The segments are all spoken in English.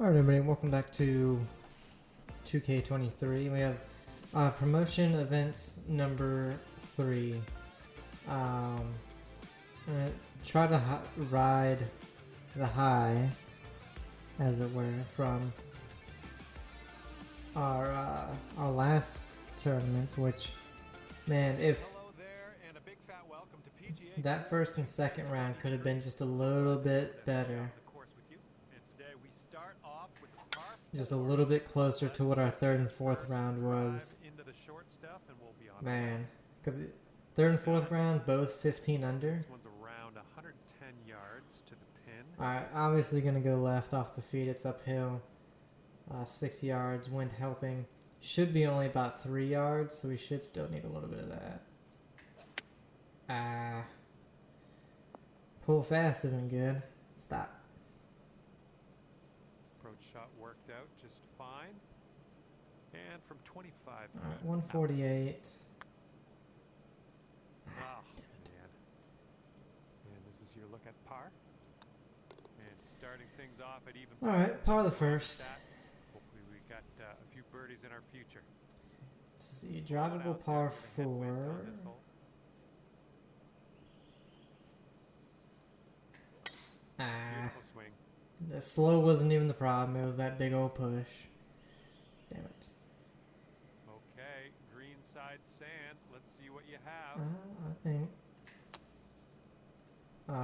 Alright everybody, welcome back to 2K23. We have promotion events number 3. I'm gonna try to ride the high, as it were, from our last tournament, which, man, if that first and second round could have been just a little bit better. Just a little bit closer to what our third and fourth round was. Man, because third and fourth round, both 15 under. This one's around 110 yards to the pin. Alright, obviously going to go left off the feet. It's uphill. 6 yards, wind helping. Should be only about 3 yards, so we should still need a little bit of that. Pull fast isn't good. Stop. Approach shot worked out just fine. And from 25. Alright, 148. Oh, man. And this is your look at par. And starting things off at even. Alright, par the first. Hopefully we got a few birdies in our future. Let's see, drivable par 4. Beautiful swing. The slow wasn't even the problem, it was that big old push. Damn it. Okay, green side sand. Let's see what you have. I think.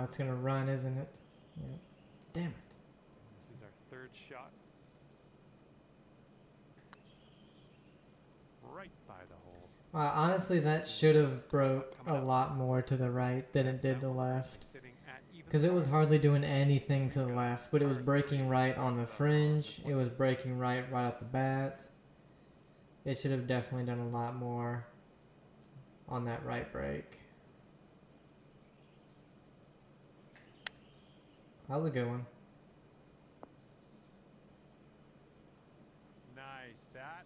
It's gonna run, isn't it? Yep. Damn it. This is our third shot. Right by the hole. Honestly, that should have broke a lot more to the right than it did the left. Because it was hardly doing anything to the left, but it was breaking right on the fringe. It was breaking right off the bat. It should have definitely done a lot more on that right break. That was a good one. Nice. That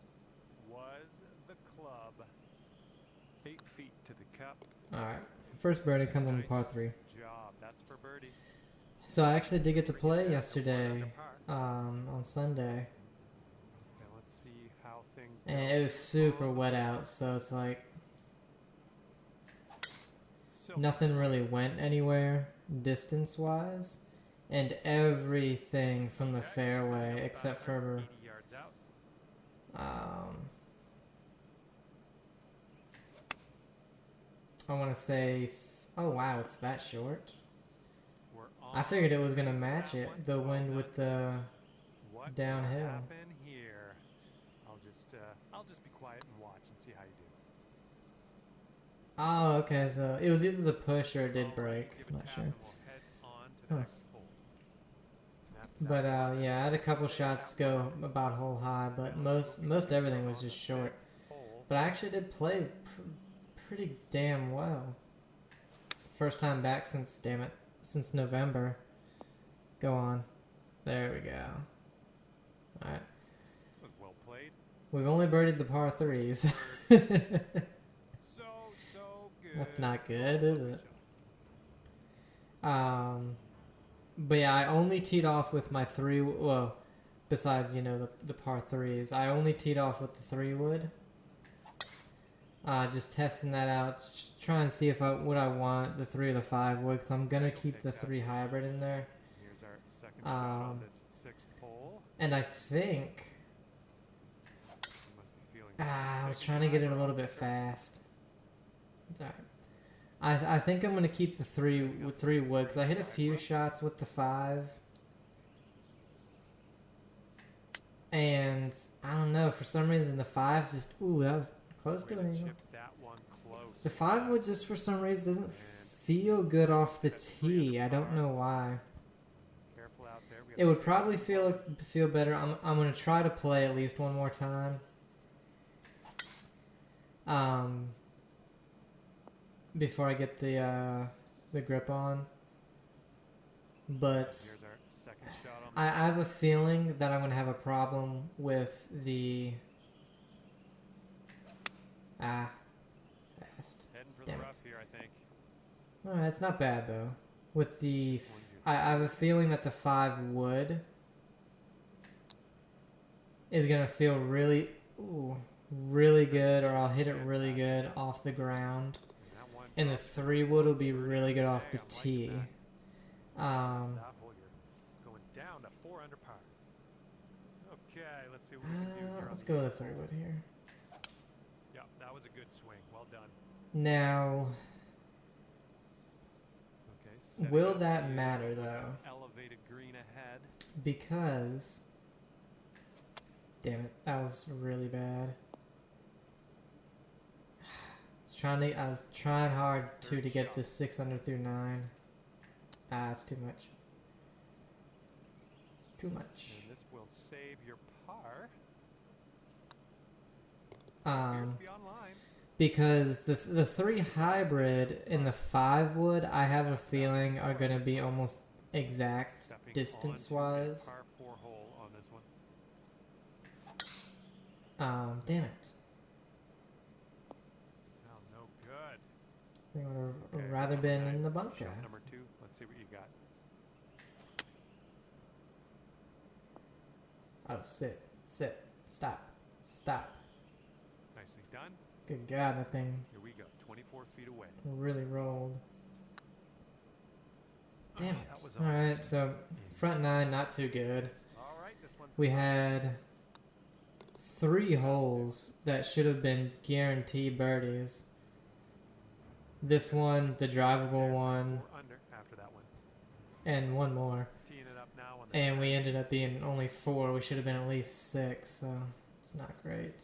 was the club. 8 feet to the cup. Alright. First birdie comes on the par 3. Job. That's for birdie. So I actually did get to play yesterday on Sunday. Okay, let's see how things go. And it was super wet out, so it's like nothing really went anywhere distance-wise. And everything from the fairway, except for I want to say, oh wow, it's that short. I figured it was going to match it, the wind with the downhill. Here? I'll just be quiet and watch and see how you do. Oh, okay, so it was either the push or it did break. I'm not sure. Huh. But yeah, I had a couple shots go about hole high, but most everything was just short. But I actually did play pretty damn well. First time back since, damn it, since November. Go on. There we go. Alright. Was well played. We've only birdied the par 3s. So good. That's not good, is it? But yeah, I only teed off with my 3, well, besides, you know, the par 3s. I only teed off with the 3-wood. Just testing that out, trying to see if what I want, the 3 or the 5-wood, because I'm going to keep the 3 hybrid in there. Here's our second shot on this 6th hole. And I think, I was trying to get it a little bit fast. It's alright. I think I'm going to keep the 3 wood, because I hit a few shots with the 5. And, I don't know, for some reason the 5 just, ooh, that was close to it. The 5-wood just for some reason doesn't feel good off the tee. I don't know why. It would probably feel better. I'm gonna try to play at least one more time. Before I get the grip on. But I have a feeling that I'm gonna have a problem with the fast. Damn it. Alright, it's not bad though. With the I have a feeling that the 5 wood is gonna feel really, ooh, really good, or I'll hit it really good off the ground. That one And the dropped 3-wood will be really good off Okay, the I like tee. that. That hole you're going down to 4 under par. Okay, let's see what we can do here. Let's on go the with the eighth 3-wood hole. here. Yeah, that was a good swing. Well done. Now, Okay. setting will up that here matter with an though? Elevated green ahead. Because, damn it, that was really bad. I was trying hard to get this 6 under through 9. It's too much. Too much. And this will save your par. Um, Appears to be online. because the 3 hybrid and the 5-wood, I have a feeling are gonna be almost exact Stepping distance onto a wise. par 4 hole on this one. Damn it. Oh, no good. I would have Okay, rather number been 9, in the bunker. shot number 2. Let's see what you got. Oh, sit, stop. Nicely done. Good God, that thing Here we go. 24 feet away. really rolled. Damn it. That was Alright, almost so front 9, not too good. All right, this one. We had 3 holes that should have been guaranteed birdies. This one, the drivable one, 4 under after that one. and one more. Teeing it up now on the And 10. we ended up being only 4. We should have been at least 6, so it's not great.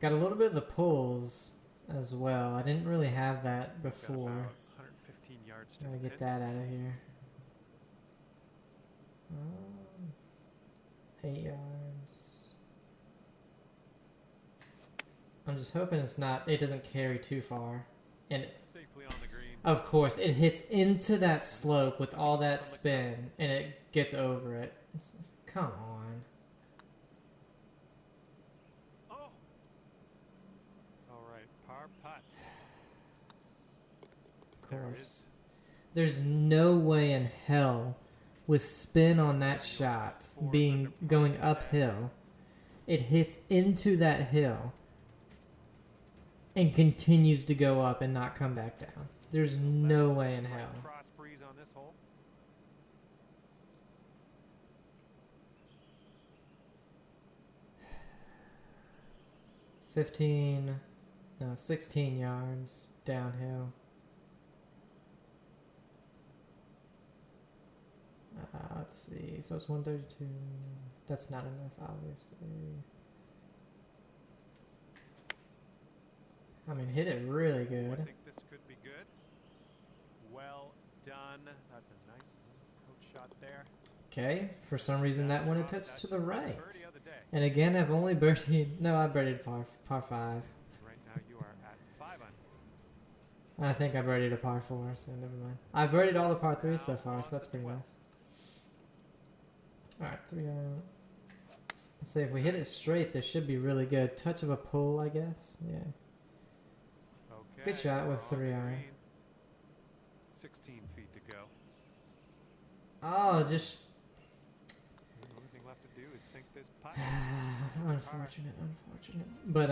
Got a little bit of the pulls as well. I didn't really have that Got before. about 115 yards to Gotta the get pin. that out of here. 8 yards. I'm just hoping it doesn't carry too far. And Safely on the green. of course, it hits into that slope with all that spin, and it gets over it. Come on. Oh. All right, par putt. Of There it course. is. There's no way in hell, with spin on that shot going uphill, it hits into that hill and continues to go up and not come back down. There's no way in hell. Cross breeze on this hole. 16 yards downhill. Let's see. So it's 132. That's not enough, obviously. I mean, hit it really I good. think this could be good. Well done. That's a nice approach shot there. Okay, for some reason that one had touched to the right. Birdie of the day. And again, I've only birdied. No, I birdied par 5. Right now you are at 5 under. I think I birdied a par 4, so never mind. I've birdied all the par 3s so far, so that's pretty nice. Alright, 3 on. Let's see, if we hit it straight, this should be really good. Touch of a pull, I guess. Yeah. Okay. Good shot with we're on 3 the iron. green. 16 feet to go. Oh, just. The only thing left to do is sink this putt. Unfortunate. But,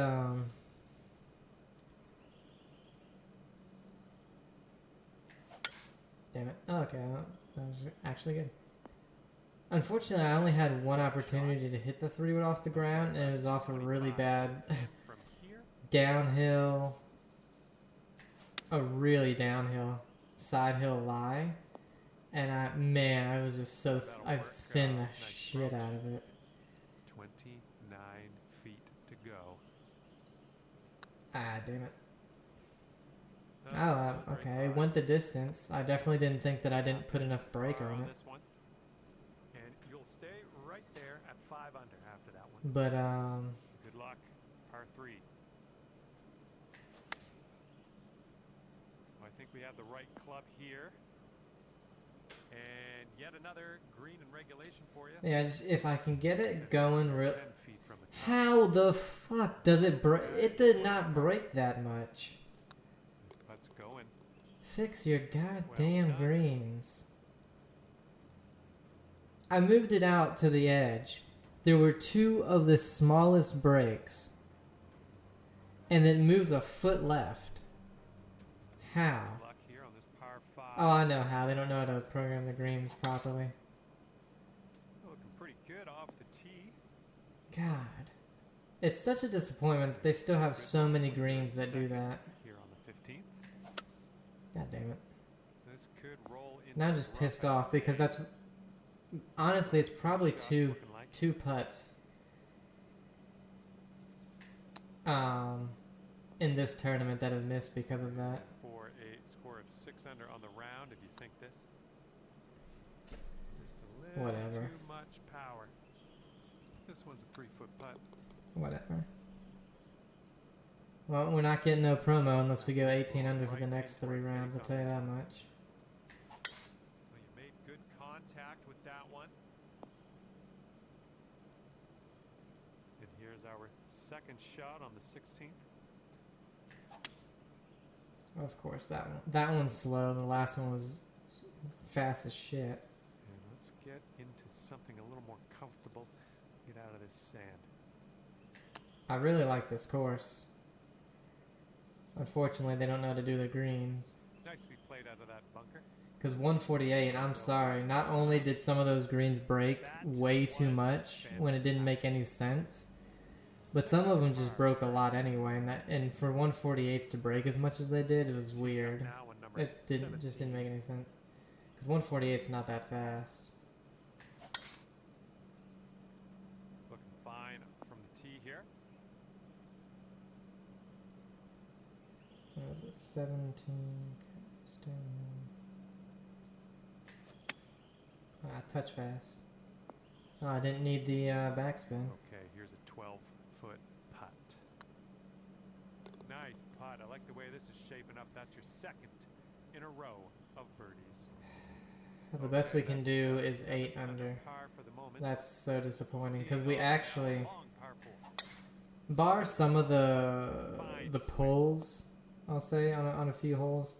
damn it. Oh, okay, that was actually good. Unfortunately, I only had one opportunity to hit the 3-wood off the ground, and it was off a really bad From here, downhill, a really downhill side hill lie, and I was just so I thinned the shit out of it. 29 feet to go. Damn it. Oh, okay, it went the distance. I definitely didn't think that I didn't put enough brake on it. This one. And you'll stay right there at 5 under after that one. But, Good luck. Par 3. I think we have the right club here. And yet another green in regulation for you. yeah, just, if I can get it going 10 feet from the top. How the fuck does it break? It did not break that much. This putt's going. Fix your goddamn Well done. greens. I moved it out to the edge. There were two of the smallest breaks. And it moves a foot left. How? Luck here on this par 5. Oh, I know how. They don't know how to program the greens properly. Looking pretty good off the tee. God. It's such a disappointment. They still have so many greens that do that. Here on the 15th. God damn it. This could roll into Now I'm just pissed off because that's... Honestly, it's probably two putts. In this tournament that is missed because of that. For a score of 6 under on the round, if you sink this. Just a little Whatever. too much power. This one's a 3-foot putt. Whatever. Well, we're not getting no promo unless we go 18 under for the next 3 rounds, I'll tell you that much. Well, you made good contact with that one. And here's our second shot on the 16th. Of course, that one's slow. The last one was fast as shit. And let's get into something a little more comfortable. Get out of this sand. I really like this course. Unfortunately, they don't know how to do the greens. Nicely played out of that bunker. Because 148, I'm sorry, not only did some of those greens break way too much when it didn't make any sense, but some of them just broke a lot anyway, and for 148s to break as much as they did, it was weird. It just didn't make any sense. Because 148's not that fast. Looking fine from the tee here. What was it? 17. Touch fast. Oh, I didn't need the backspin. Okay, here's a 12-foot putt. Nice putt. I like the way this is shaping up. That's your second in a row of birdies. The best we can do is 8 under. That's so disappointing because we actually, bar some of the pulls, I'll say on a few holes.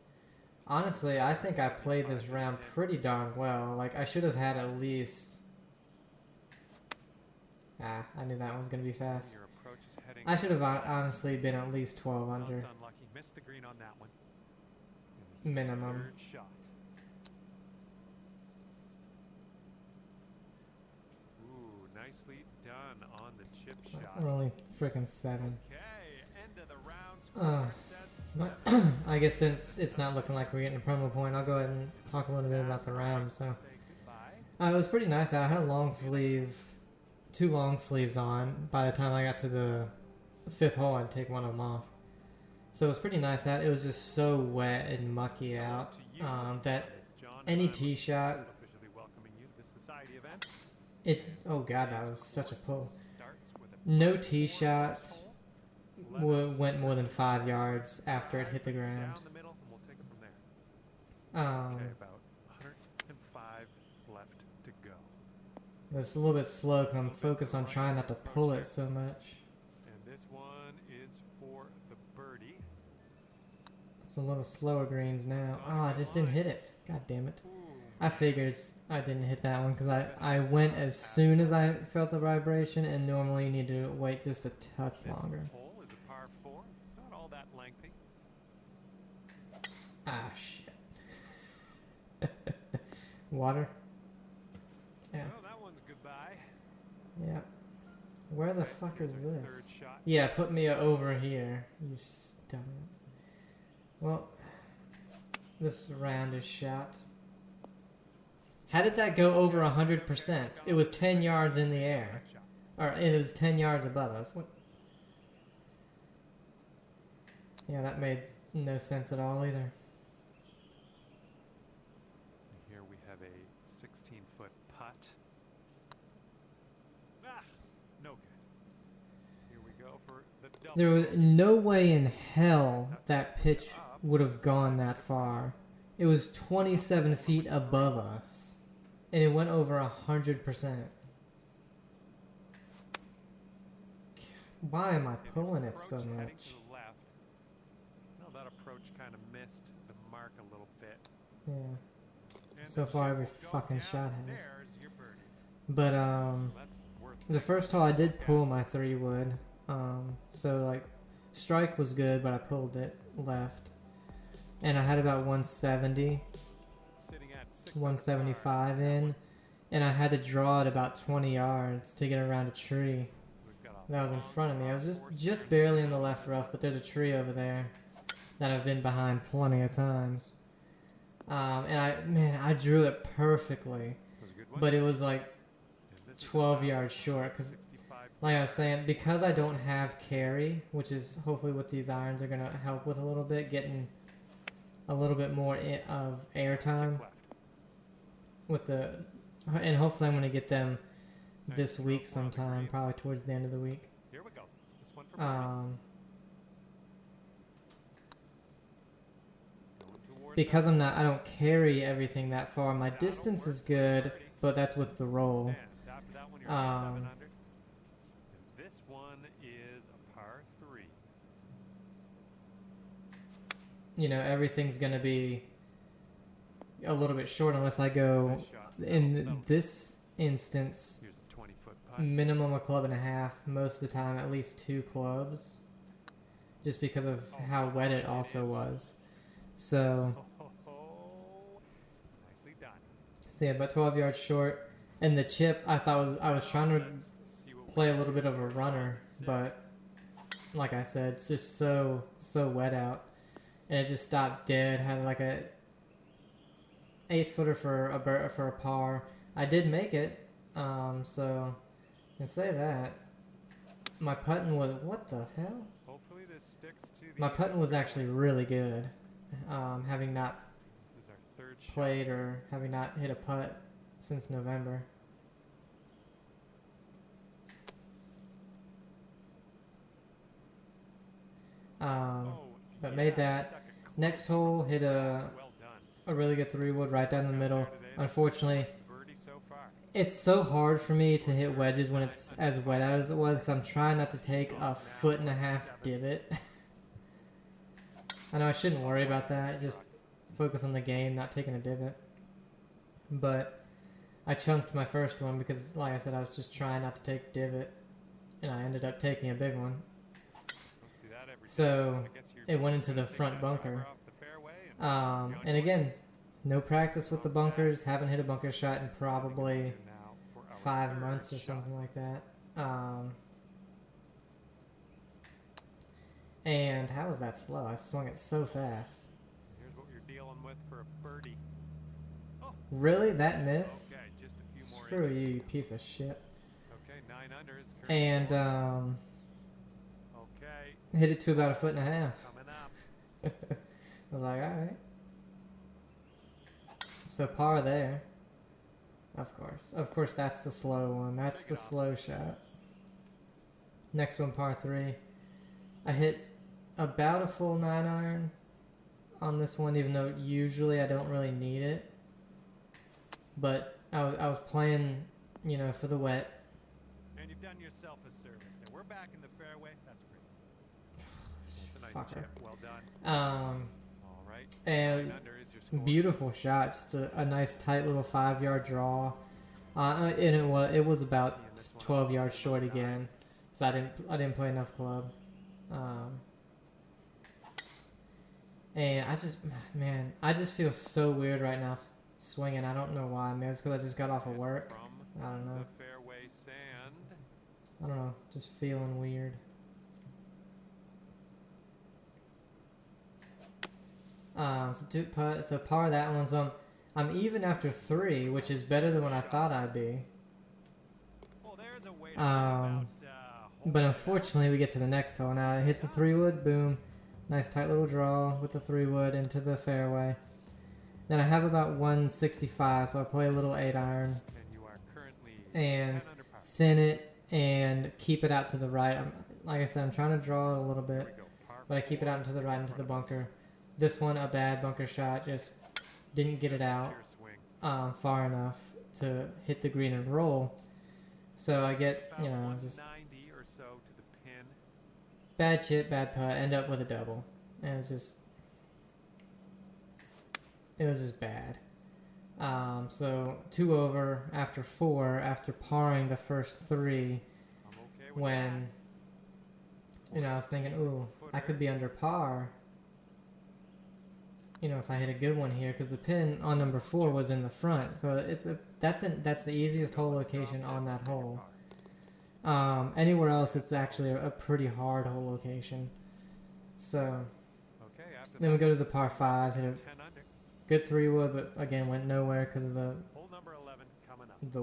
Honestly, I think I played this round pretty darn well. Like I should have had at least. I knew that one was gonna be fast. I should have honestly been at least 12 under. Missed the green on that one. Minimum. Third shot. Ooh, nicely done on the chip shot. We're only freaking 7. Okay, end of the round. Score I guess since it's not looking like we're getting a promo point, I'll go ahead and talk a little bit about the round. So it was pretty nice. I had a long sleeve, 2 long sleeves on. By the time I got to the 5th hole, I'd take one of them off. So it was pretty nice out. It was just so wet and mucky out that any tee shot, oh god, that was such a pull. No tee shot went more than 5 yards after it hit the ground. Okay, about 105 left to go. It's a little bit slow because I'm focused on trying not to pull it so much. And this one is for the birdie. It's a little slower greens now. Oh, I just didn't hit it. God damn it. I figured I didn't hit that one because I went as soon as I felt the vibration, and normally you need to wait just a touch longer. Ah, shit. Water? Yeah. Well, that one's goodbye. Yeah. Where the fuck is this? Yeah, put me over here. You dumb. Well, this round is shot. How did that go over 100%? It was 10 yards in the air. Or it was 10 yards above us. What? Yeah, that made no sense at all either. Here we have a 16-foot putt. Ah, no good. Here we go for the double. There was no way in hell that pitch would have gone that far. It was 27 feet above us. And it went over 100%. Why am I pulling it so much? No, that approach kind of missed the mark a little bit. Yeah. So far, every fucking shot has. But That's worth the first hole I did pull my 3-wood. So like strike was good, but I pulled it left, and I had about 170, sitting at 6 under par. 175 in, and I had to draw it about 20 yards to get around a tree We've got a that was in long front of me. I was par just 4 string barely to in the go. left rough, but there's a tree over there that I've been behind plenty of times. And I drew it perfectly, Was a good one. but it was like And this is 12 about yards short, because 65 like I was saying, because I don't have carry, which is hopefully what these irons are going to help with a little bit, getting a little bit more of air time kick left. with the, and hopefully I'm going to get them this Nice week stroke along the sometime, green. probably towards the end of the week. Here we go. This one for birdie. Going toward Because that. I don't carry everything that far. My That'll distance work is for good, birdie. but that's with the roll. And after that one, you're at 7 Um, under. And this one is a par 3. You know, everything's going to be a little bit short unless I go, Nice shot. in That'll- this instance, Here's a 20-foot putt. minimum a club and a half, most of the time at least 2 clubs, just because of how wet it also was. So, Nicely done. yeah, about 12 yards short. And the chip, I was trying to Let's see what we play a got little bit here. of a runner, but like I said, it's just so wet out, and it just stopped dead. Had like a 8-footer for a par. I did make it, so I can say that. My putting was, what the hell? Hopefully this sticks to the My putting was actually really good, having not This is our third shot. played or having not hit a putt since November. Oh, but yeah, made that. stuck it close Next to the hole, hit well done. a really good 3-wood right down the Got middle. there today. Unfortunately, Birdie so far. it's so hard for me to hit wedges when it's as wet out as it was, because I'm trying not to take a 1.5-foot divot. I know I shouldn't worry about that, just focus on the game, not taking a divot. But I chunked my first one because, like I said, I was just trying not to take divot, and I ended up taking a big one. Don't see that every So, time. I guess you're it went just into the gonna take front that driver bunker. off the fairway and And again, no practice with the bunkers, haven't hit a bunker shot in probably now for our 5 third months or shot. something like that. And how was that slow? I swung it so fast. Here's what you're dealing with for a birdie. Really? That miss? Okay, just a few more Screw inches. you, you piece of shit. Okay, 9 under is current And score. Okay, hit it to about 1.5 feet. coming up. I was like, alright. So par there. Of course. Of course that's the slow one. That's the slow shot. Next one, par 3. I hit about a full 9-iron on this one, even though usually I don't really need it. But I was playing, you know, for the wet. And you've done yourself a service. And we're back in the fairway. That's great. It's a nice Fucker. chip. Well done. All right. And 9 under is your score. beautiful shot, just a nice tight little 5-yard draw. And it was about 12 yards short again, so I didn't play enough club. And I just feel so weird right now swinging. I don't know why. Maybe it's because I just got off of work. From I don't know. the fairway sand. I don't know. Just feeling weird. So par that one's I'm even after 3, which is better than what I thought I'd be. Well, there's a way to go about, But unfortunately, we get to the next hole. Now I hit the 3-wood, boom, nice tight little draw with the 3-wood into the fairway. Then I have about 165, so I play a little 8-iron and you are currently and 10 under par. thin it and keep it out to the right. Like I said, I'm trying to draw it a little Here bit, we go. Par but I keep it 4 out into the right in into the front of us. bunker. This one, a bad bunker shot, just didn't get it out Pure swing. far enough to hit the green and roll. So I get, About you know, just 190 or so to the pin. bad chip, bad putt, end up with a double. And it was just bad. So 2 over after 4 after parring the first 3 I'm okay with when, you know, I was thinking, ooh, I could be under par. You know, if I hit a good one here, because the pin on number 4 was in the front, so that's the easiest hole location on that hole. Anywhere else, it's actually a pretty hard hole location. So Okay, after then we that, go to the par 5, hit a 10 under. good 3-wood, but again went nowhere because of Hole number 11 coming up. the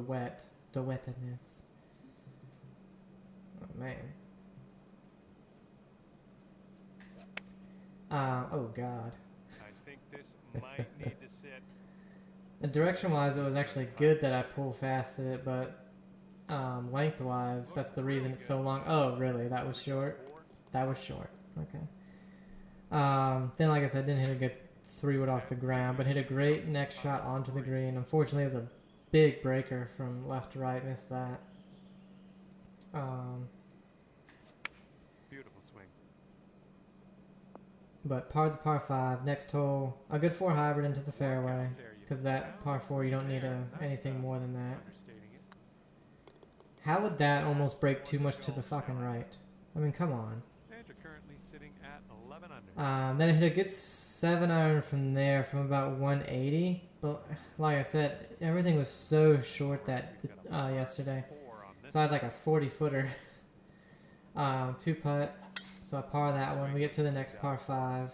wetness. Oh man. Oh god. I think this might need to sit. And direction-wise, it was actually good that I pulled fast at it, but length-wise, that's the reason it's so long. Oh, really? That was short? That was short. Okay. Then, like I said, didn't hit a good 3-wood off the ground, but hit a great next shot onto the green. Unfortunately, it was a big breaker from left to right. Missed that. Beautiful swing. But par the par 5. Next hole, a good 4 hybrid into the fairway. There you Because go. that par 4, you don't need anything more than that. Understating it. How would that almost break too much to the fucking right? I mean, come on. And you're currently sitting at 11 under. Then I hit a good 7-iron from there from about 180. But like I said, everything was so short that yesterday. 4 on this. So I had like a 40-footer. 2-putt. So I par that one. We get to the next par 5.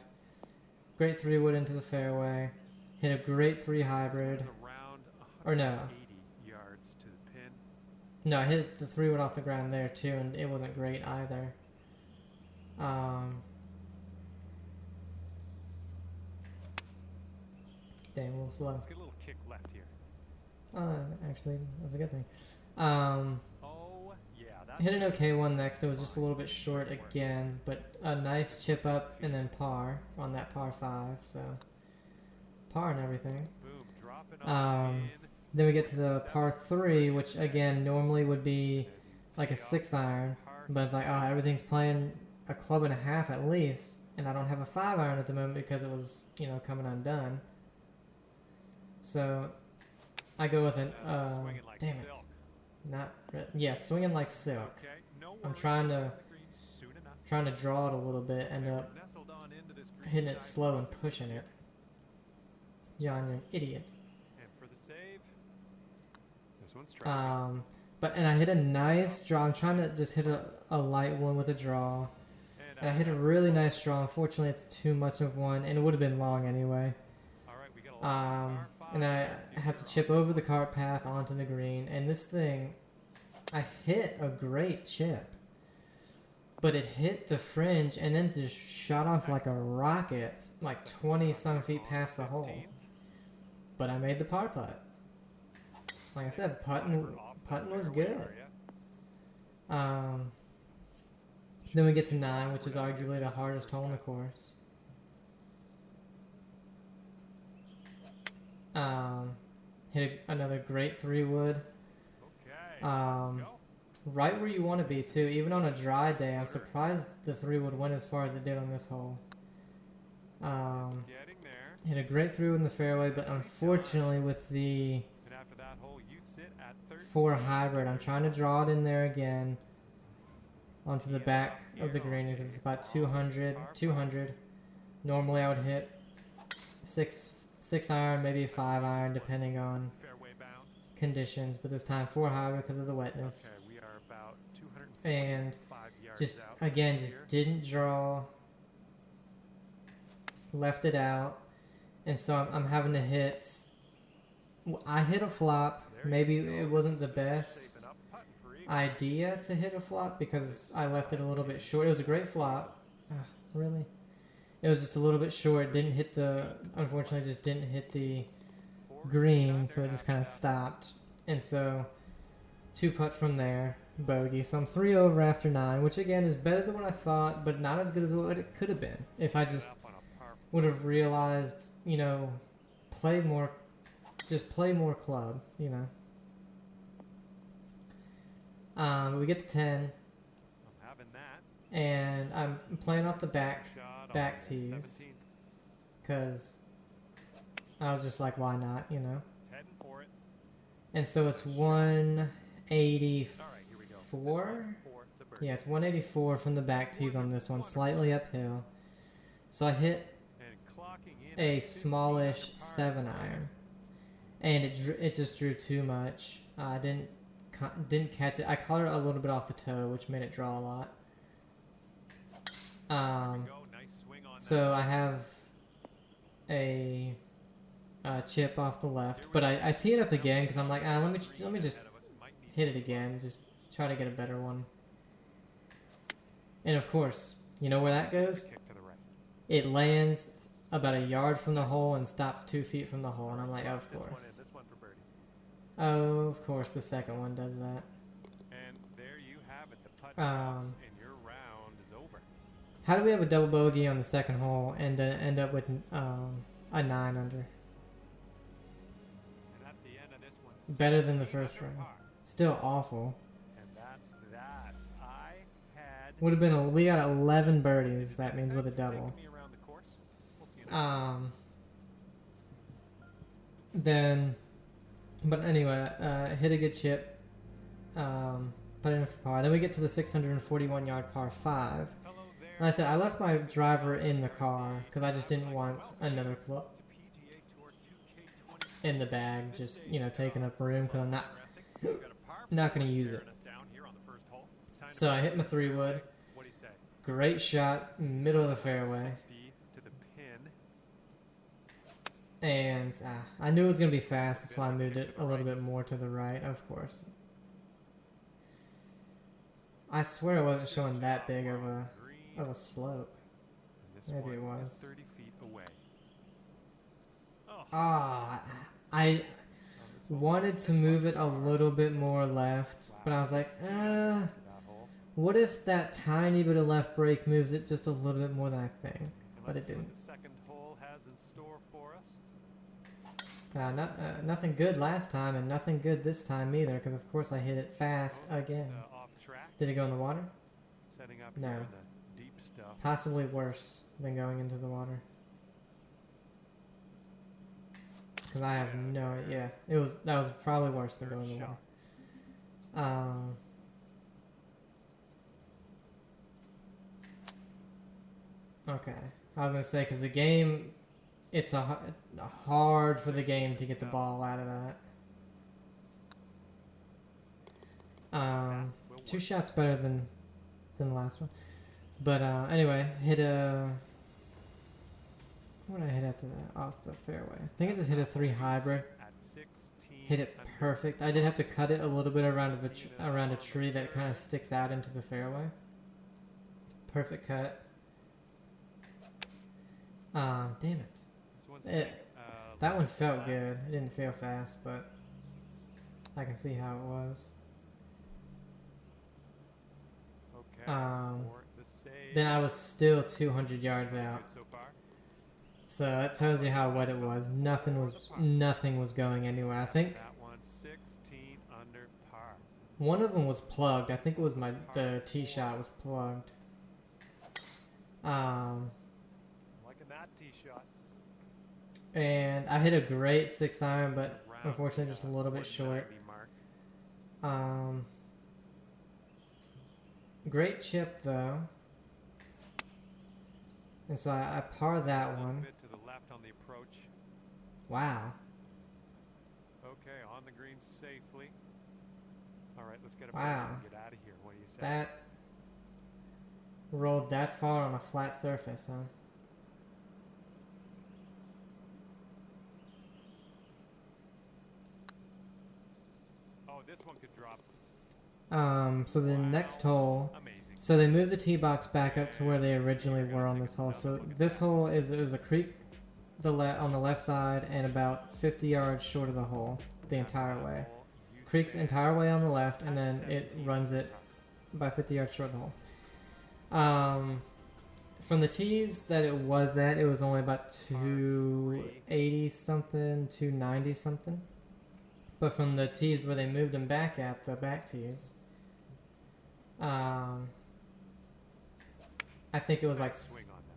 Great 3-wood into the fairway. Hit a great 3 hybrid. This one's around Or no. 180 yards to the pin. No, I hit the 3-wood off the ground there too, and it wasn't great either. Damn, a little slow. Let's get a little kick left here. Actually, that's a good thing. Oh, yeah. That's Hit an okay one next. It was just a little bit short again, but a nice chip up and then par on that par 5. So par and everything. boom, dropping on in. Then we get to the par 3, which again normally would be like a 6-iron, but it's like, oh, everything's playing a club and a half at least, and I don't have a 5-iron at the moment because it was, you know, coming undone. So I go with an Swinging like damn it, silk. not yeah, swinging like silk. Okay, no I'm worries, trying you'll to- hit the green soon enough. Trying to draw it a little bit, end up Nestled on into this green hitting it side slow and bunker. pushing it. John, you're an idiot. And for the save, this one's tracking. And I hit a nice draw. I'm trying to just hit a light one with a draw. And I hit a really nice draw. Unfortunately, it's too much of one, and it would have been long anyway. All right, we got a par And I have to chip over the cart path onto the green. And this thing, I hit a great chip. But it hit the fringe and then just shot off like a rocket, like 20-some feet past the hole. But I made the par putt. Like I said, putting was good. Then we get to 9, which is arguably the hardest hole in the course. Hit another great 3-wood. Okay. Go. Right where you want to be too. Even on a dry day, I'm surprised the 3-wood went as far as it did on this hole. Getting there. Hit a great 3-wood in the fairway, but unfortunately with the And after that hole, you sit at 13. 4 hybrid, I'm trying to draw it in there again onto the back of the green because it's about 200. Normally I would hit 6-iron, maybe a 5-iron, depending on Fairway bound. conditions. But this time 4 hybrid because of the wetness. Okay, we are about 245 And yards just out. again, just here. didn't draw. Left it out, and so I'm having to hit. I hit a flop. There you Maybe go. it wasn't the This is best shaping up putting for eagle. idea to hit a flop because I left it a little bit short. It was a great flop. Really? It was just a little bit short. Didn't hit the. Unfortunately, just didn't hit the green, so it just kind of stopped. And so, 2-putt from there, bogey. So I'm 3 over after 9, which again is better than what I thought, but not as good as what it could have been if I just Up on a par would have realized, you know, play more club, you know. We get to 10, I'm having that. and I'm playing off the back Shot on tees 17. because I was just like, why not, you know? Hey, And so it's 184. Yeah, it's 184 from the back tees on this one, slightly uphill. So I hit a smallish 7-iron, and it just drew too much. I didn't catch it. I caught it a little bit off the toe, which made it draw a lot. So I have a chip off the left, but I tee it up again because I'm like, let me just hit it again, just try to get a better one. And of course, you know where that goes? It lands about a yard from the hole and stops 2 feet from the hole, and I'm like, of course. Oh, of course, the second one does that. And there you have it. The putt drops and your round is over. How do we have a double bogey on the second hole and end up with a 9 under? And at the end of this one, Better than the first round. Still awful. and that's that. I had Would have been we got 11 birdies. That means with a double. taken me around the course. We'll see you next Then, but anyway, hit a good chip. Put it in for par. Then we get to the 641 yard par 5. Hello there. And I said I left my driver in the car because I just didn't want another club To PGA Tour 2K20. in the bag, just taking up room because I'm not We've got a par not gonna four use it. staring us down here on the first hole. Time to So I hit my practice. 3-wood. What do you say? Great shot, middle of the fairway, 60 to the pin. and I knew it was gonna be fast. That's why I moved it a little bit more to the right, of course. I swear it wasn't showing that big of a slope. And this Maybe it one was. is 30 feet away. Oh, I on this hole, wanted to move it a little bit more left, but I was like, 16 to that hole. what if that tiny bit of left break moves it just a little bit more than I think? And But let's it see what didn't. the second hole has in store for us. Nothing good last time, and nothing good this time either, because of course I hit it fast Oh, it's, again. off track. Did it go in the water? Setting up No. here in the deep stuff. Possibly worse than going into the water. Because I have no idea. That was probably worse than going in the water. Okay. I was gonna say because the game, it's hard for the game to get the ball out of that. Two shots better than the last one. But anyway, hit a. What did I hit after that? Off the fairway. I think I just hit a 3 hybrid. At 16 Hit it under perfect. I did have to cut it a little bit around a tree that kind of sticks out into the fairway. Perfect cut. Damn it. This one's That one felt good. It didn't feel fast, but I can see how it was. Okay. Um, for the save. Then I was still 200 yards Good out. so far. So that tells you how wet it was. Nothing was going anywhere. I think That one 16 under par. one of them was plugged. I think it was the tee shot was plugged. Liking that tee shot. And I hit a great 6-iron, but unfortunately just a little bit short. 190 mark. Great chip though. And so I par that A little one. bit to the left on the approach. Wow. Okay, on the green safely. All right, let's get a Wow. birdie and get out of here. What do you say? That rolled that far on a flat surface, huh? Oh, this one could drop. So the next hole. Amazing. So they moved the tee box back up to where they originally were on this hole. So this hole is a creek on the left side and about 50 yards short of the hole the entire way. Creek's entire way on the left, and then it runs it by 50 yards short of the hole. From the tees that it was at, it was only about 280 something, 290 something. But from the tees where they moved them back at, the back tees, I think it was like Swing on that.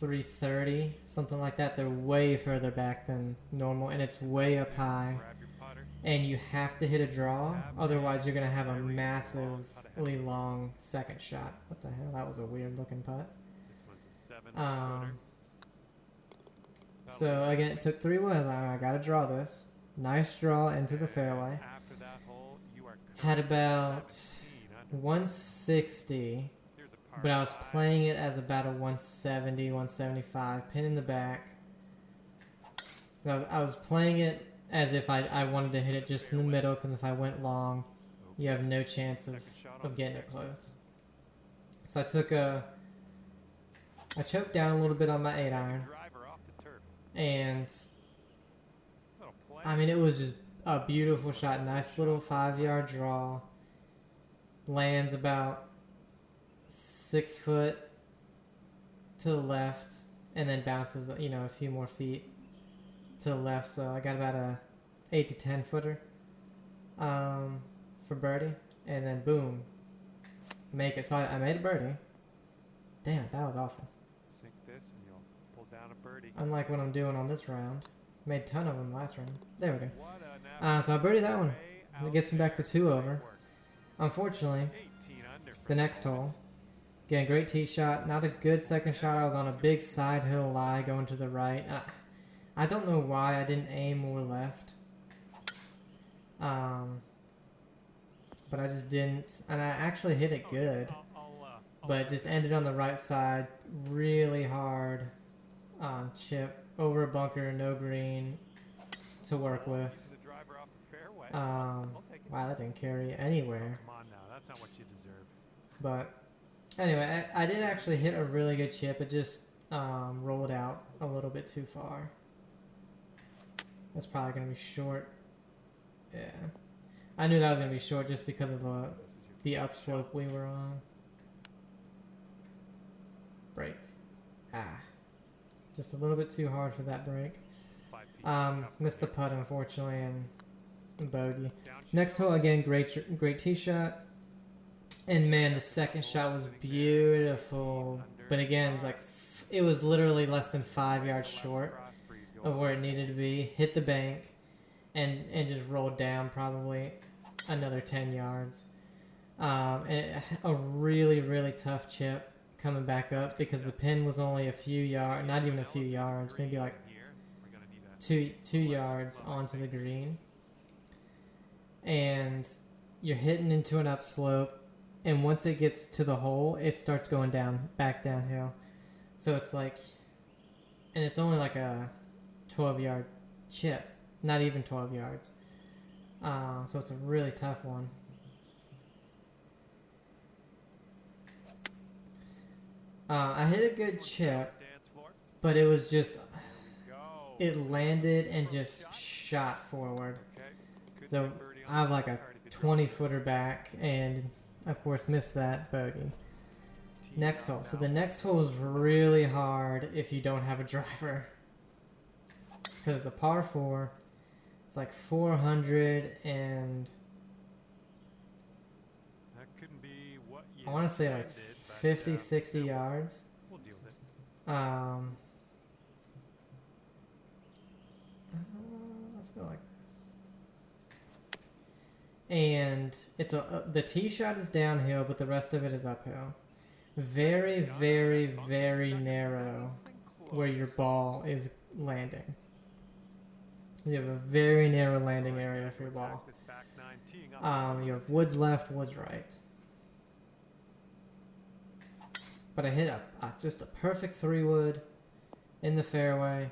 330, something like that. They're way further back than normal, and it's way up high. Grab your putter. and you have to hit a draw, otherwise you're gonna have a massively long second shot. What the hell? That was a weird looking putt. This one's a 7-footer. So again, it took 3 wood. I gotta draw this. Nice draw into the fairway. After that hole, you are Had about 17 under. 160, Here's a par but I was 5. playing it as about a 170, 175, pin in the back. I was playing it as if I wanted to hit it just in the middle, because if I went long, you have no chance of getting it close. So I choked down a little bit on my 8-iron, Driver off the turf. and Little play. I mean, it was just a beautiful shot. Nice little 5-yard draw. Lands about 6 foot to the left, and then bounces, a few more feet to the left. So I got about a 8 to 10 footer for birdie, and then boom, make it. So I made a birdie. Damn, that was awful. Sink this and you'll pull down a birdie. Unlike what I'm doing on this round. Made a ton of them last round. There we go. What an So I birdied that one. way It out gets me back to there. 2 Great over. work. Unfortunately, 18 under for the next Owens. hole. Again, great tee shot. Not a good second shot. I was on a big side hill lie going to the right. I don't know why I didn't aim more left. But I just didn't. And I actually hit it good. But it just ended on the right side. Really hard chip. Over a bunker, no green to work with. The driver off the fairway. Wow, that didn't carry anywhere. Come on now, that's not what you deserve. But anyway, I did actually hit a really good chip. It just rolled out a little bit too far. That's probably going to be short. Yeah. I knew that was going to be short just because of the upslope we were on. Break. Just a little bit too hard for that break. 5 feet. Missed the putt, unfortunately, and bogey. Next hole, again, great tee shot. And man, the second shot was beautiful. But again, it was literally less than 5 yards short of where it needed to be. Hit the bank and just rolled down probably another 10 yards. And a really, really tough chip coming back up because the pin was only a few yards, not even a few yards, maybe like two yards onto the green. And you're hitting into an upslope, and once it gets to the hole, it starts going back downhill. So it's like, and it's only like a 12-yard chip, not even 12 yards. So it's a really tough one. I hit a good chip, but it was just, it landed and just shot forward. So I have like a 20-footer back, and of course missed that bogey. Next hole. So the next hole is really hard if you don't have a driver, because it's a par 4. It's like 400 and That couldn't be what you I want to say like intended, but, 50, 60 yards. We'll deal with it. Let's go like this. And it's the tee shot is downhill, but the rest of it is uphill. Very, very, very narrow where your ball is landing. You have a very narrow landing area for your ball. You have woods left, woods right. But I hit just a perfect 3-wood in the fairway.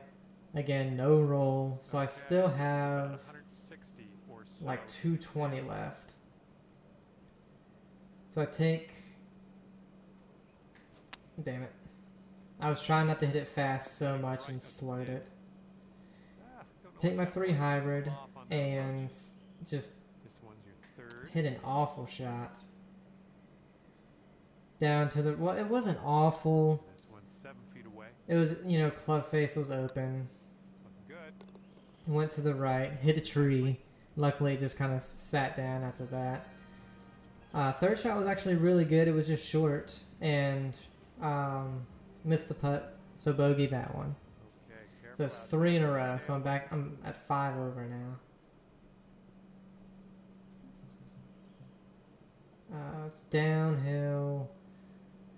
Again, no roll. So I still have like 220 left. So I take... Damn it. I was trying not to hit it fast so much and slowed it. Take my 3 hybrid and just hit an awful shot. Down to the... Well, it wasn't awful. This one's 7 feet away. It was, club face was open. Looking good. Went to the right, hit a tree. Luckily, it just kind of sat down after that. Third shot was actually really good. It was just short. And missed the putt. So bogey that one. Okay, So it's 3 in a row. So I'm at 5 over now. It's downhill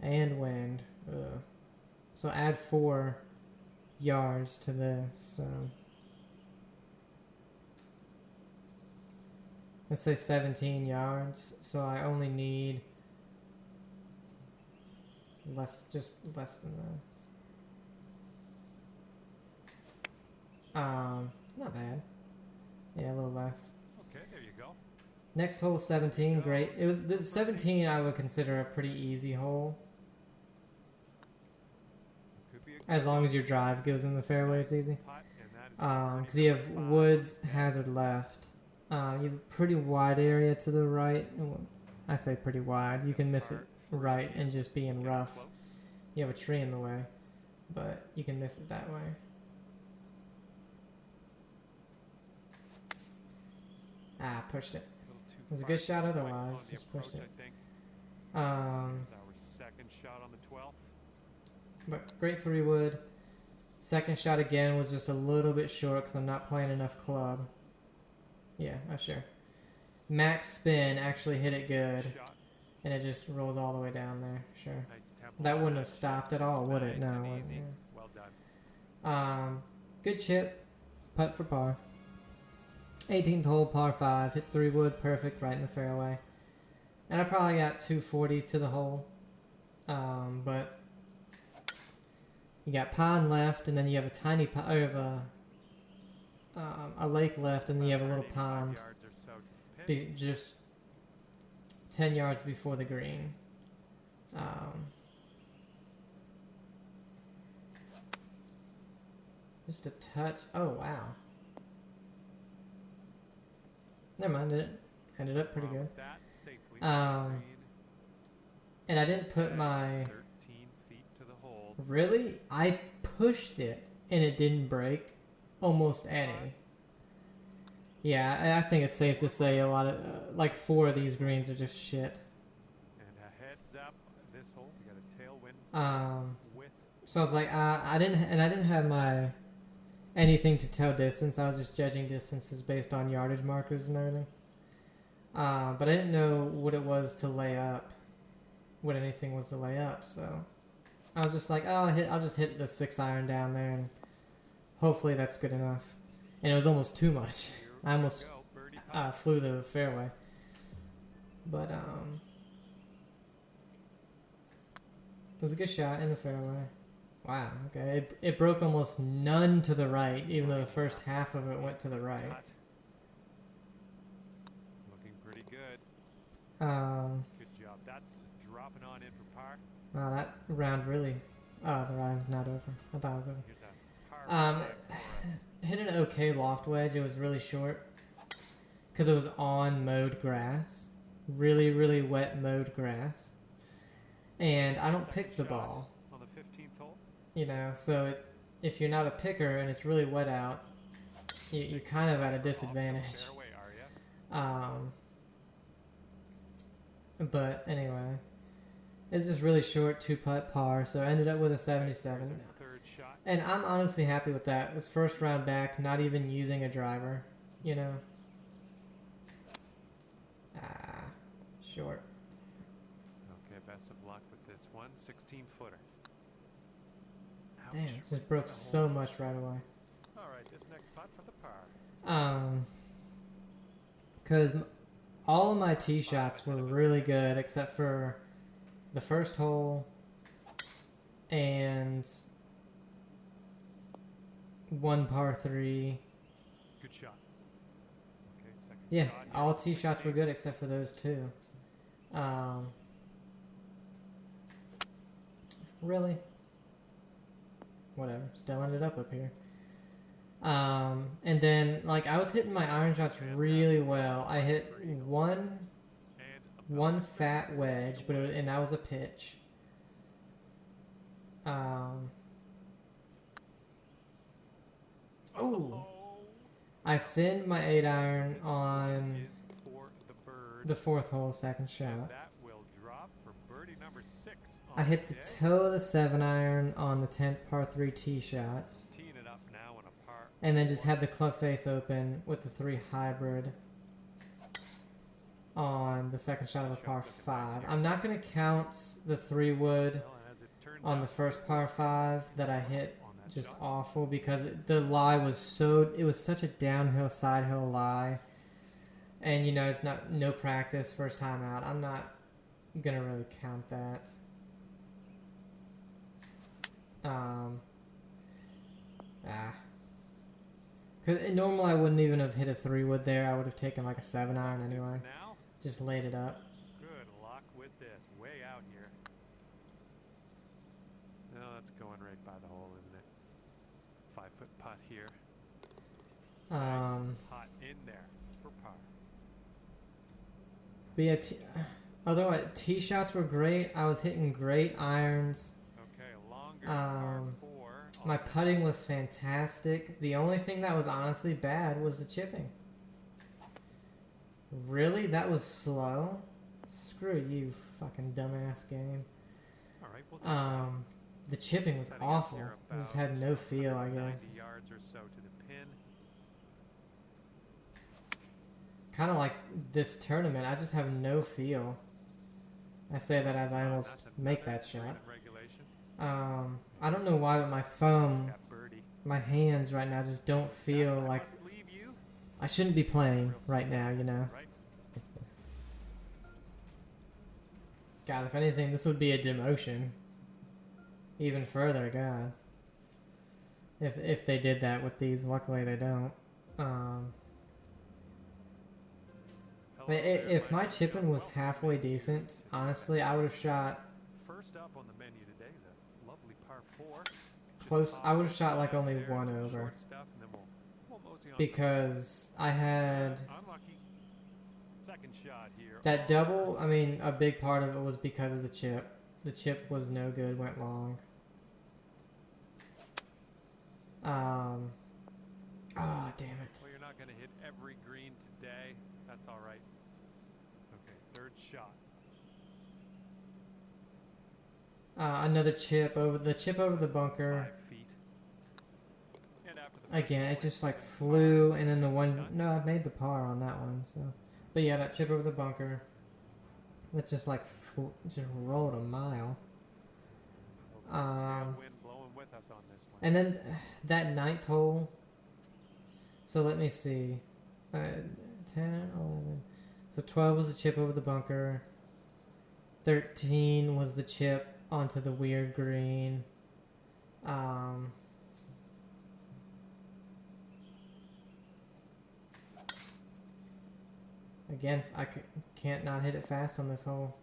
and wind. Ugh. So add 4 yards to this. So let's say 17 yards. So I only need just less than this. Not bad. Yeah, a little less. Okay, there you go. Next hole, 17, great. It was the 17. I would consider a pretty easy hole. Could be a As long as your drive goes in the fairway, it's easy. putt, and that is a Because you have woods, hazard left. You have a pretty wide area to the right. I say pretty wide. You can miss it right and just be in rough. close. You have a tree in the way, but you can miss it that way. Pushed it. A little too It was a far good shot to the right otherwise, on the just pushed approach, it. I think. Um, It's our second shot on the 12th. but great 3-wood. Second shot again was just a little bit short because I'm not playing enough club. Yeah, sure. Max spin actually hit it good, Shot. and it just rolls all the way down there. Sure. Nice tempo That on wouldn't that have stopped shot. at all, would Nice it? No, and it wouldn't, easy. yeah. Well done. Good chip, putt for par. 18th hole, par 5, hit 3-wood, perfect, right in the fairway. And I probably got 240 to the hole, but you got pond left, and then you have a tiny pond, or a lake left, and then you have a little 185 pond yards or so to the pin. just 10 yards before the green. Just a touch. Oh wow. Never mind, it ended up pretty Along good. with that, safely Um, green. And I didn't put my... 13 feet to the hole. Really? I pushed it and it didn't break almost any. Yeah, I think it's safe to say a lot of... like 4 of these greens are just shit. And a heads up, this hole, we got a tailwind with So I was like, I didn't have my... anything to tell distance. I was just judging distances based on yardage markers and everything. But I didn't know what it was to lay up. What anything was to lay up, so I was just like, oh, I'll just hit the 6-iron down there, and hopefully that's good enough. And it was almost too much. I almost flew the fairway. But it was a good shot in the fairway. Wow. Okay, it broke almost none to the right, even though the first half of it went to the right. looking pretty good. Good job. That's dropping on in for par. Wow, that round really... Oh, the round's not over. I thought it was over. Here's a par five for us. Hit an okay loft wedge. It was really short because it was on mowed grass. Really, really wet mowed grass. And I don't Second pick the shot ball, on the 15th hole. you know, so if you're not a picker and it's really wet out, you're kind of at a disadvantage. Off the fairway, are ya? But anyway, it's just really short 2-putt par, so I ended up with a 77. Here's our third shot. And I'm honestly happy with that. This first round back, not even using a driver, you know. Short. Okay, best of luck with this one. 16-footer. Damn, it just broke so much right away. All right, this next putt for the par. Because all of my tee shots were really good except for the first hole and one par 3. Good shot. Okay, second Yeah, shot. here all on tee shots were 16. good except for those 2. Really? Whatever. Still ended up here. And then, like, I was hitting my iron shots really well. I hit one fat wedge, but and that was a pitch. Oh, I thinned my 8-iron on Is for the bird. the 4th hole, second shot. That will drop for birdie number 6. I hit the toe of the 7-iron on the 10th par 3 tee shot, Teeing it up now on a par. and then just had the club face open with the 3 hybrid. on the second shot of the par 5. I'm not going to count the 3-wood Well, as it turns on the out, first par 5 that I hit on that just shot. awful because the lie was so, it was such a downhill side hill lie, and you know it's not no practice first time out. I'm not gonna really count that. Cause normally I wouldn't even have hit a 3-wood there. I would have taken like a 7-iron anyway. Now, Just laid it up. good luck with this. Way out here. No, that's going right by the hole, isn't it? 5-foot putt here. Nice. Hot in there for par. But yeah, although tee shots were great, I was hitting great irons. Okay, longer par 4. My putting was fantastic. The only thing that was honestly bad was the chipping. Really? That was slow? Screw you, fucking dumbass game. All right, we'll take The chipping was setting up awful. here I just about had no feel, I 190 guess. yards or so to the pin. Kind of like this tournament, I just have no feel. I say that as I almost That's make another that green shot. in regulation. I don't know why, but my thumb, Got birdie. my hands right now just don't feel That like must leave you I shouldn't be playing right now, you know. right. God, if anything, this would be a demotion. Even further, God. If they did that with these, luckily they don't. If my chipping was halfway decent, honestly, I would have shot First up on the menu today is a lovely par 4. close. I would have shot like only There, one over. short stuff, and then we'll mosey on Because I had unlucky. Second shot here. that double. I mean, a big part of it was because of the chip. The chip was no good, went long. Oh, damn it. Well, you're not going to hit every green today. That's all right. Okay, third shot. Another chip over the bunker. 5 feet. And after the Again, it just like flew, and then the one. No, I made the par on that one. So, but yeah, that chip over the bunker. That just like just rolled a mile. wind blowing with us on this one. And then that ninth hole. So let me see. 10, 11. So 12 was the chip over the bunker. 13 was the chip onto the weird green. Again, I can't not hit it fast on this hole.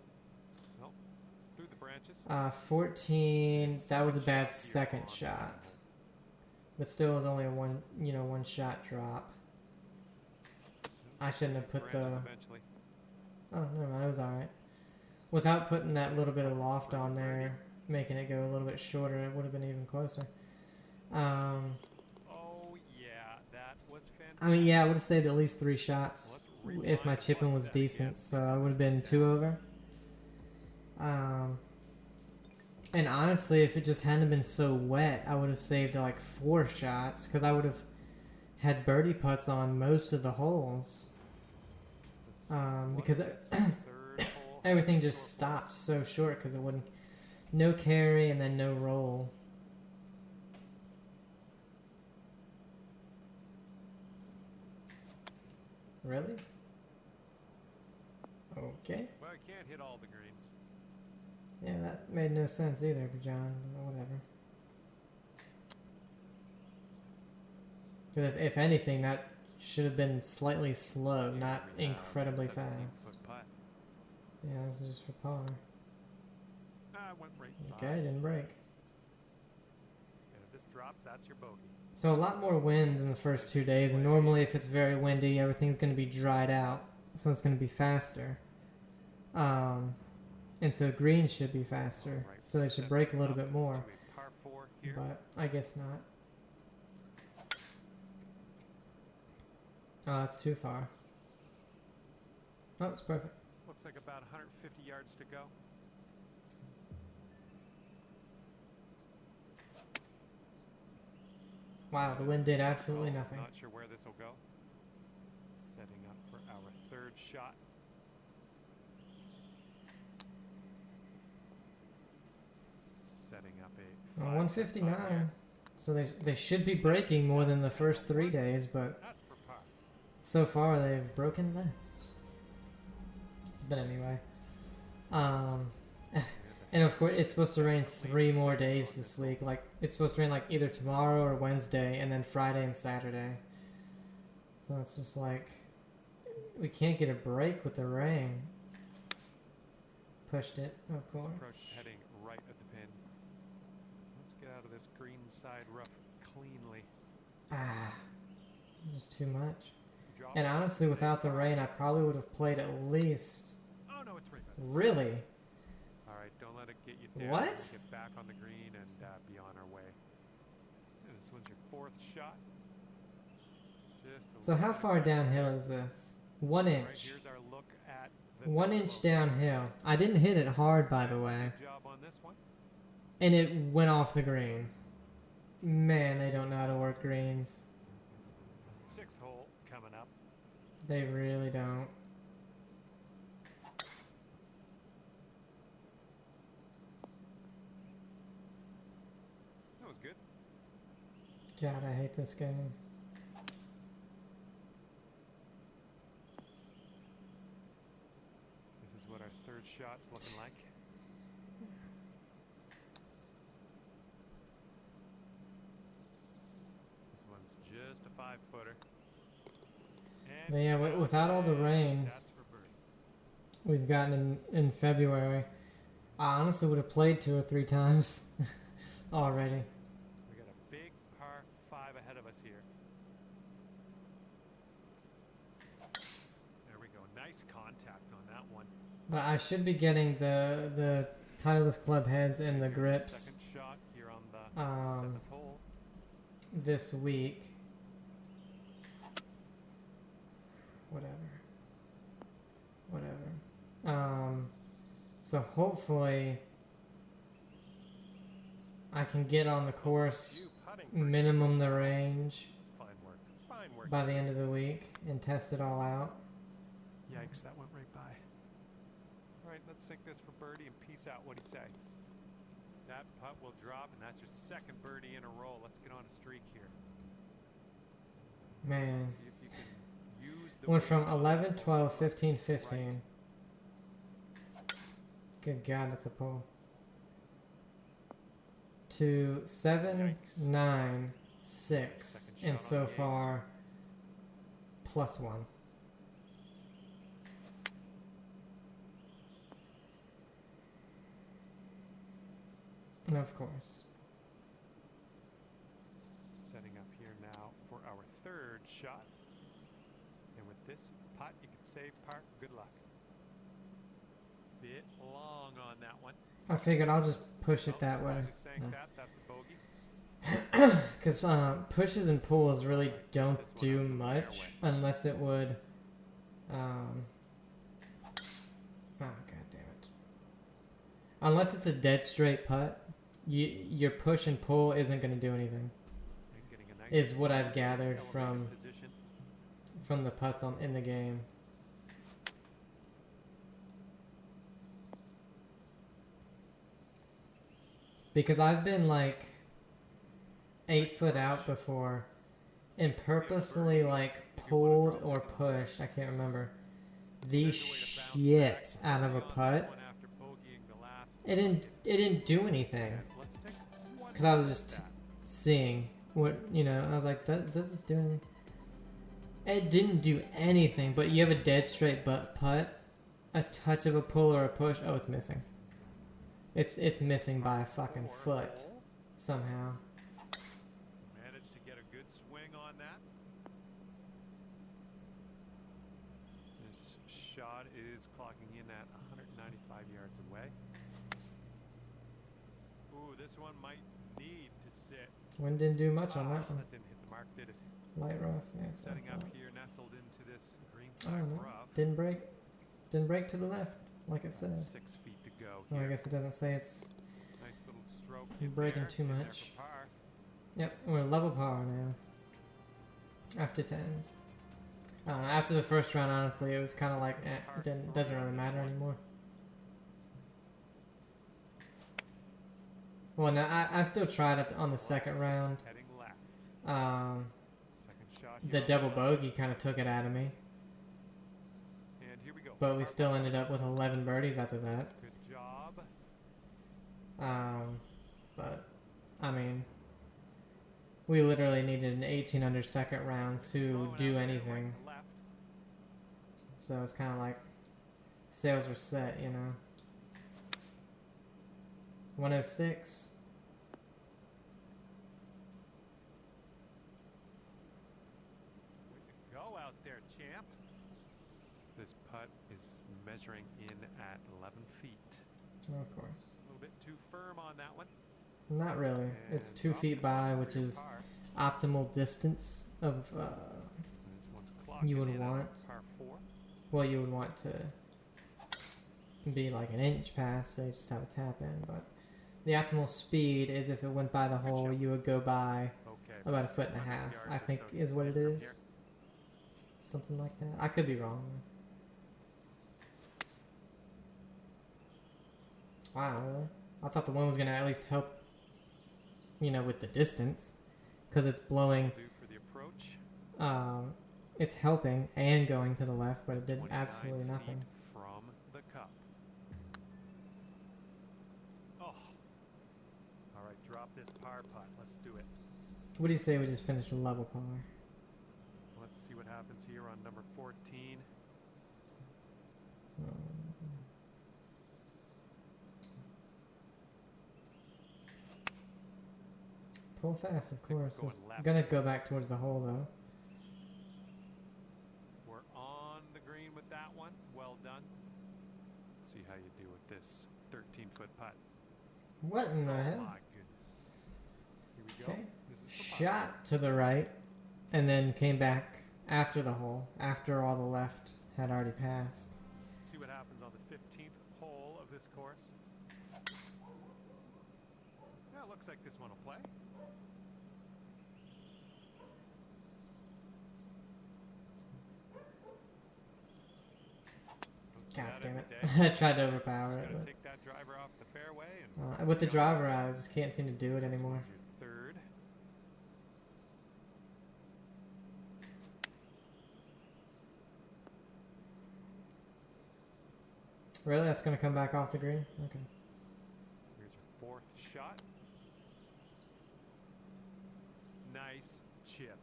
Well, through the branches. 14, that was a bad second shot. But still was only a one shot drop. I shouldn't have put the... Eventually. Oh, never mind, it was alright. Without putting that little bit of loft on there, making it go a little bit shorter, it would have been even closer. Oh, yeah, that was fantastic. I mean, yeah, I would have saved at least 3 shots if my chipping was decent, so I would have been 2 over. And honestly, if it just hadn't been so wet, I would have saved like 4 shots, because I would have had birdie putts on most of the holes. Because everything just stopped so short because it wouldn't, no carry and then no roll. Really? Okay. Well, I can't hit all the greens. Yeah, that made no sense either, but John. Whatever. 'Cause if anything, that should have been slightly slow, not incredibly fast. 17-foot putt. Yeah, this is just for par. Went right Okay, by. didn't break. And if this drops, that's your bogey. So a lot more wind in the first 2 days, and normally if it's very windy, everything's going to be dried out, so it's going to be faster. And so greens should be faster, Right, so they should break a little bit more, to a par 4 here. but I guess not. Oh, that's too far. Oh, it's perfect. Looks like about 150 yards to go. Wow, the wind did absolutely nothing. Not sure where this will go. Setting up for our third shot. setting up a 159. So they should be breaking more than the first 3 days, but so far they've broken less. But anyway, and of course it's supposed to rain 3 more days this week. Like it's supposed to rain like either tomorrow or Wednesday, and then Friday and Saturday. So it's just like we can't get a break with the rain. Pushed it, of course. This approach is heading right at the pin. Let's get out of this green side rough cleanly. Just too much. And honestly, without the rain, I probably would have played at least. Oh no, it's right. Really? All right, don't let it get you down. What? We'll get back on the green and be on our way. And this one's your 4th shot. So how far downhill is this? 1 inch. Right, here's our look at the 1 inch downhill. I didn't hit it hard, by the way. Good job on this one. And it went off the green. Man, they don't know how to work greens. 6th hole coming up. They really don't. That was good. God, I hate this game. This is what our 3rd shot's looking like. This one's just a 5-footer. But yeah, without all the rain That's for birdie. we've gotten in February, I honestly would have played 2 or 3 times already. We got a big par 5 ahead of us here. There we go. Nice contact on that one. But I should be getting the Titleist club heads and the grips 2nd shot here on the 7th hole. this week. Whatever. So hopefully I can get on the course minimum the range Fine work. Fine work. by the end of the week and test it all out. Yikes, that went right by. All right, let's sink this for birdie and peace out. What do you say? That putt will drop, and that's your 2nd birdie in a row. Let's get on a streak here. Man. See if you can use the Went from 11, 12, 15, 15. Good God, that's a pull. To 7, Yikes. 9, 6, Second and shot so on the 8th. far +1. And of course. Setting up here now for our 3rd shot. And with this putt, you can save par. Good luck. Bit long on that one. I figured I'll just push it Oh, that way. who sank that? That's a bogey. Because pushes and pulls really don't do much unless it would. Oh, God damn it. Unless it's a dead straight putt, your push and pull isn't going to do anything. And getting a nice Is what I've gathered elevated from position. the putts in the game. Because I've been like 8 foot out before and purposely like pulled or pushed, I can't remember, the shit out of a putt. One after bogeying the last. It didn't do anything. Let's take one Because I was look at just that. seeing what, I was like, does this do anything? It didn't do anything, but you have a dead straight putt, a touch of a pull or a push, oh, it's missing. It's missing by a fucking foot somehow. Managed to get a good swing on that. This shot is clocking in at 195 yards away. Ooh, this one might need to sit. Wind didn't do much on that one. That didn't hit the mark, did it? Light rough, yeah. it's Setting not up bad. here, nestled into this green I side don't know. rough. Didn't break to the left, like it says. 6 feet to go Well, I here. guess it doesn't say it's. Nice little stroke. You're in breaking there, too in there much. for par. Yep, we're level par now. After 10. After the first round, honestly, it was kind of like, doesn't really matter anymore. Well, no, I still tried it on the second round. Heading left. Second shot The here on double left. bogey kind of took it out of me, And here we go. but we Par still five. ended up with 11 birdies after that. Good job. But I mean, we literally needed an 18 under second round to Blowing do out there, anything. right to left. So it's kind of like sails were set, you know. 106. Way to go out there, champ. This putt is measuring in at 11 feet. Of course. A little bit too firm on that one. Not really. It's And 2 drop feet this one by, for which your is par. optimal distance of This one's clocking you would in at want. par 4. well, you would want to be like an inch past, so you just have a tap in. But the optimal speed is if it went by the hole, shot. you would go by Okay. about a foot and a 100 half, yards I or think so is what it from is. here. Something like that. I could be wrong. Wow, really? I thought the wind was going to at least help, you know, with the distance. Because it's blowing, Do for the approach. it's helping and going to the left, but it did 29 absolutely nothing. feet from the cup. Oh. All right, drop this par putt. Let's do it. What do you say we just finish a level par? Let's see what happens here on number 14. Pull fast, of course. going It's left gonna here. go back towards the hole, though. We're on the green with that one. Well done. Let's see how you do with this 13-foot putt. What in the Oh hell? my goodness. Here we go. Okay. This is the putt. Shot to the right, and then came back after the hole, after all the left had already passed. Let's see what happens on the 15th hole of this course. Yeah, it looks like this one will play. Don't see God that damn every it. day. I tried to overpower Just it. gotta But, take that driver off the fairway and with the driver, I just can't seem to do it this anymore. one's your third. Really? That's going to come back off the green? Okay. Here's your fourth shot. Nice chip.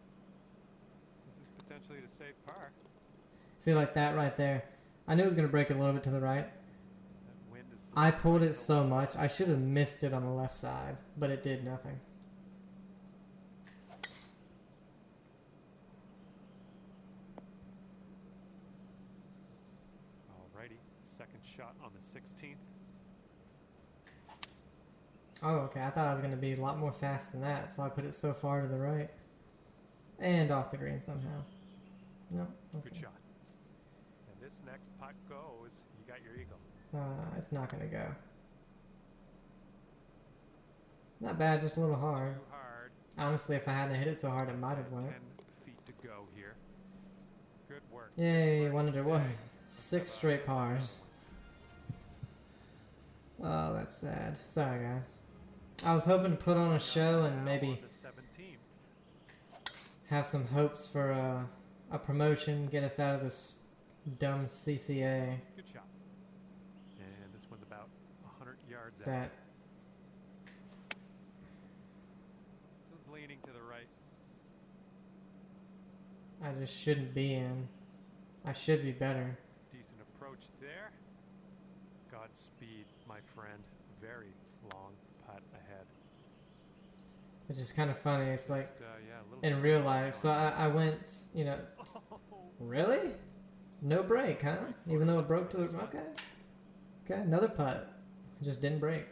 This is potentially to save par. See, like that right there. I knew it was going to break a little bit to the right. That wind is I blowing pulled right it to the so left. much. I should have missed it on the left side, but it did nothing. Alrighty, second shot on the 16th. Oh, okay. I thought I was going to be a lot more fast than that, so I put it so far to the right. And off the green somehow. No. Good Okay. shot. And this next putt goes, you got your eagle. It's not going to go. Not bad, just a little hard. Too hard. Honestly, if I hadn't hit it so hard, it might have 10 went. feet to go here. Good work. Yay, Good one work under one. today. 6 straight pars. Oh, that's sad. Sorry, guys. I was hoping to put on a show and Now maybe on the 17th. have some hopes for a promotion, get us out of this dumb CCA Good shot. And this one's about 100 yards out. that This one's leaning to the right. I just shouldn't be in. I should be better. Decent approach there. Godspeed, my friend. Very long putt ahead. Which is kind of funny. It's like Just, yeah, a little in too real much life. So on I went, you know, really? No break, huh? Even though it broke to the okay. Okay, another putt. Just didn't break.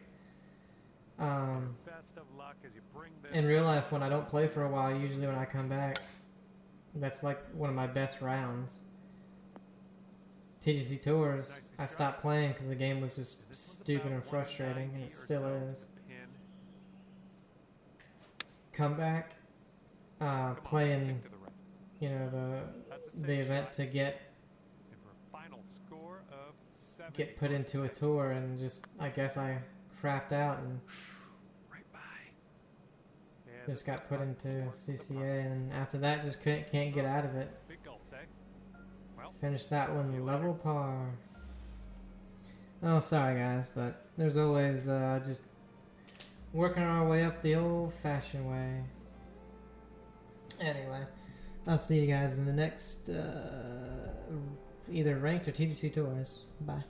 Best of luck as you bring this In real life, when I don't play for a while, usually when I come back, that's like one of my best rounds. TGC Tours, I stopped playing because the game was just This one's stupid and about frustrating, and 190 it or still so to is. the pin. Come back, Come on, playing, kick to the right. you know, That's a the safe event shot. to get And for a final score of 70. put into a tour, and just I guess I crapped out and Just got put into CCA, and after that, just can't get out of it. Big gulps, eh? Well, Finished that one level par. Oh, sorry guys, but there's always just working our way up the old-fashioned way. Anyway, I'll see you guys in the next either ranked or TGC tours. Bye.